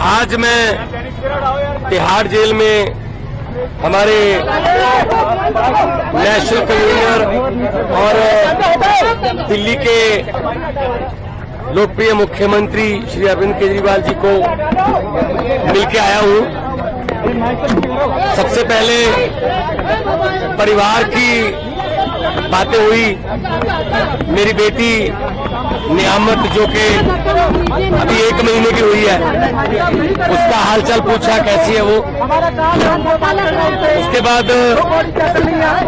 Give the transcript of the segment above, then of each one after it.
आज मैं तिहाड़ जेल में हमारे नेशनल कन्वीनर और दिल्ली के लोकप्रिय मुख्यमंत्री श्री अरविंद केजरीवाल जी को मिलके आया हूं। सबसे पहले परिवार की बातें हुई। मेरी बेटी नियामत जो कि अभी 1 महीने की हुई है, उसका हालचाल पूछा, कैसी है वो। उसके बाद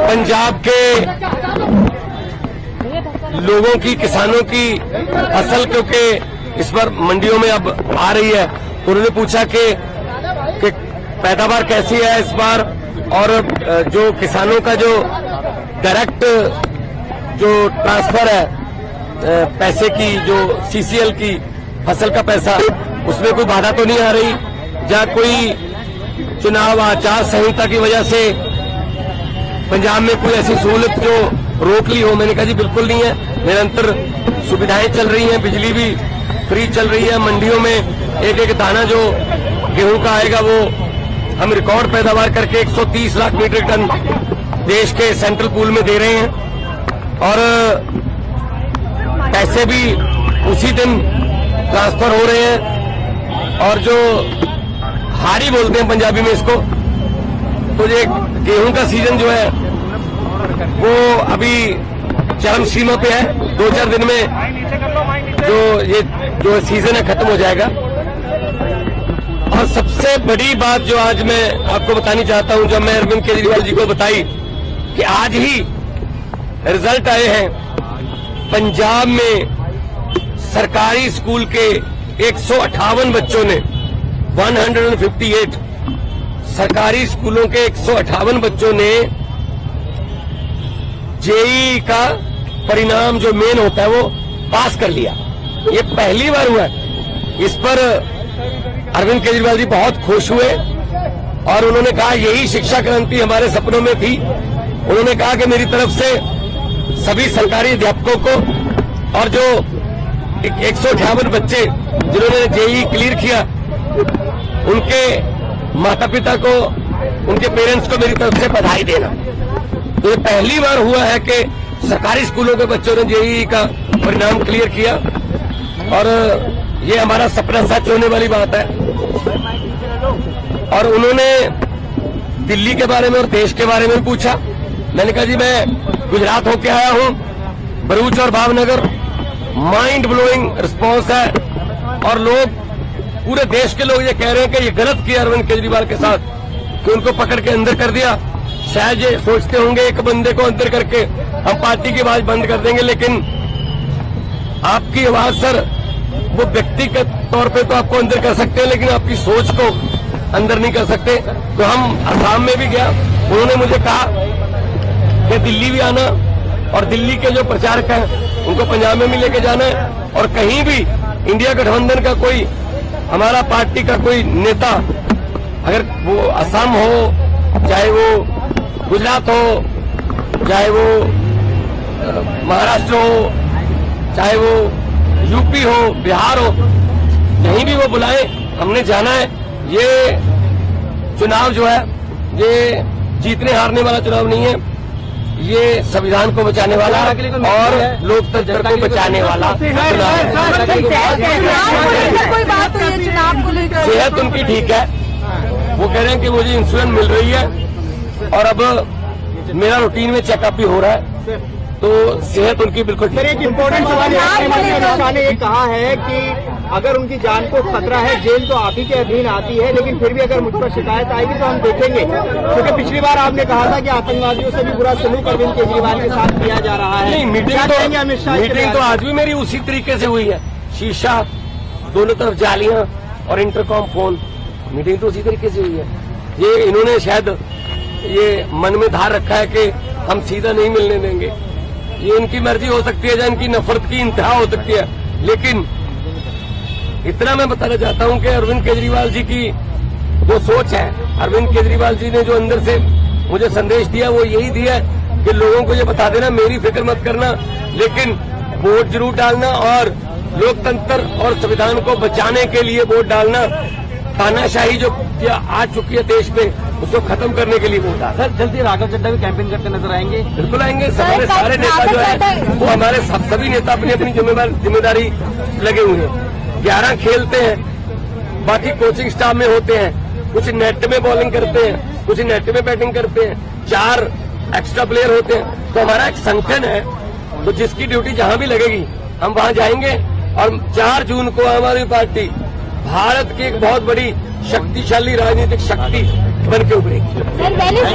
पंजाब के लोगों की, किसानों की फसल, क्योंकि इस बार मंडियों में अब आ रही है, उन्होंने पूछा कि पैदावार कैसी है इस बार, और जो किसानों का जो डायरेक्ट जो ट्रांसफर है पैसे की, जो सीसीएल की फसल का पैसा, उसमें कोई बाधा तो नहीं आ रही, या कोई चुनाव आचार संहिता की वजह से पंजाब में कोई ऐसी सहूलत जो रोक ली हो। मैंने कहा जी बिल्कुल नहीं है, निरंतर सुविधाएं चल रही हैं, बिजली भी फ्री चल रही है, मंडियों में एक एक दाना जो गेहूं का आएगा वो हम रिकॉर्ड पैदावार करके 130 लाख मीट्रिक टन देश के सेंट्रल पूल में दे रहे हैं, और पैसे भी उसी दिन ट्रांसफर हो रहे हैं। और जो हारी बोलते हैं पंजाबी में इसको, तो ये गेहूं का सीजन जो है वो अभी चरम सीमा पे है। 2-4 दिन में जो सीजन है खत्म हो जाएगा। और सबसे बड़ी बात जो आज मैं आपको बतानी चाहता हूं, जब मैं अरविंद केजरीवाल जी को बताई कि आज ही रिजल्ट आए हैं, पंजाब में सरकारी स्कूल के 158 बच्चों ने 158 सरकारी स्कूलों के 158 बच्चों ने जेईई का परिणाम जो मेन होता है वो पास कर लिया। ये पहली बार हुआ है। इस पर अरविंद केजरीवाल जी बहुत खुश हुए और उन्होंने कहा यही शिक्षा क्रांति हमारे सपनों में थी। उन्होंने कहा कि मेरी तरफ से सभी सरकारी अध्यापकों को और जो 158 बच्चे जिन्होंने जेईई क्लियर किया, उनके माता पिता को, उनके पेरेंट्स को मेरी तरफ से बधाई देना। तो ये पहली बार हुआ है कि सरकारी स्कूलों के बच्चों ने जेईई का परिणाम क्लियर किया, और ये हमारा सपना सच होने वाली बात है। और उन्होंने दिल्ली के बारे में और देश के बारे में पूछा। मैंने कहा जी मैं गुजरात होके आया हूं, भरूच और भावनगर, माइंड ब्लोइंग रिस्पॉन्स है, और लोग, पूरे देश के लोग ये कह रहे हैं कि ये गलत किया अरविंद केजरीवाल के साथ कि उनको पकड़ के अंदर कर दिया। शायद ये सोचते होंगे एक बंदे को अंदर करके हम पार्टी की आवाज बंद कर देंगे, लेकिन आपकी आवाज सर वो व्यक्तिगत तौर पे तो आपको अंदर कर सकते हैं, लेकिन आपकी सोच को अंदर नहीं कर सकते। तो हम असम में भी गया, उन्होंने मुझे कहा कि दिल्ली भी आना, और दिल्ली के जो प्रचारक हैं उनको पंजाब में भी लेके जाना है, और कहीं भी इंडिया गठबंधन का कोई, हमारा पार्टी का कोई नेता, अगर वो असम हो, चाहे वो गुजरात हो, चाहे वो महाराष्ट्र हो, चाहे वो यूपी हो, बिहार हो, कहीं भी वो बुलाए, हमने जाना है। ये चुनाव जो है ये जीतने हारने वाला चुनाव नहीं है, ये संविधान को बचाने वाला और लोकतंत्र को बचाने वाला चुनाव है। सेहत उनकी ठीक है, वो कह रहे हैं कि मुझे इंश्योरेंस मिल रही है, और अब मेरा रूटीन में चेकअप भी हो रहा है, तो सेहत उनकी बिल्कुल ठीक है। एक इम्पोर्टेंट सवाल है, ने ये कहा है कि अगर उनकी जान को खतरा है, जेल तो आप ही के अधीन आती है, लेकिन फिर भी अगर मुझ पर शिकायत आएगी तो हम देखेंगे, क्योंकि पिछली बार आपने कहा था कि आतंकवादियों से भी बुरा सलूक अरविंद केजरीवाल के साथ किया जा रहा है। नहीं, मीटिंग तो आज भी मेरी उसी तरीके से हुई है। शीशा, दोनों तरफ जालियां और इंटरकॉम फोन, मीटिंग तो उसी तरीके से हुई है। ये इन्होंने शायद ये मन में धार रखा है कि हम सीधा नहीं मिलने देंगे, ये इनकी मर्जी हो सकती है या इनकी नफरत की इंतहा हो सकती है, लेकिन इतना मैं बताना चाहता हूं कि अरविंद केजरीवाल जी की जो सोच है, अरविंद केजरीवाल जी ने जो अंदर से मुझे संदेश दिया वो यही दिया कि लोगों को ये बता देना मेरी फिक्र मत करना, लेकिन वोट जरूर डालना और लोकतंत्र और संविधान को बचाने के लिए वोट डालना, तानाशाही जो आ चुकी है देश में उसको खत्म करने के लिए वोट डालना। सर जल्दी राघव चड्ढा भी कैंपेन करते नजर आएंगे? बिल्कुल आएंगे। हमारे सारे नेता जो है वो हमारे सभी नेता अपनी अपनी जिम्मेदारी लगे हुए हैं। 11 खेलते हैं, बाकी कोचिंग स्टाफ में होते हैं, कुछ नेट में बॉलिंग करते हैं, कुछ नेट में बैटिंग करते हैं, 4 एक्स्ट्रा प्लेयर होते हैं। तो हमारा एक संगठन है, तो जिसकी ड्यूटी जहां भी लगेगी हम वहां जाएंगे और 4 जून को आम आदमी पार्टी भारत की एक बहुत बड़ी शक्तिशाली राजनीतिक शक्ति बन के उभरेगी।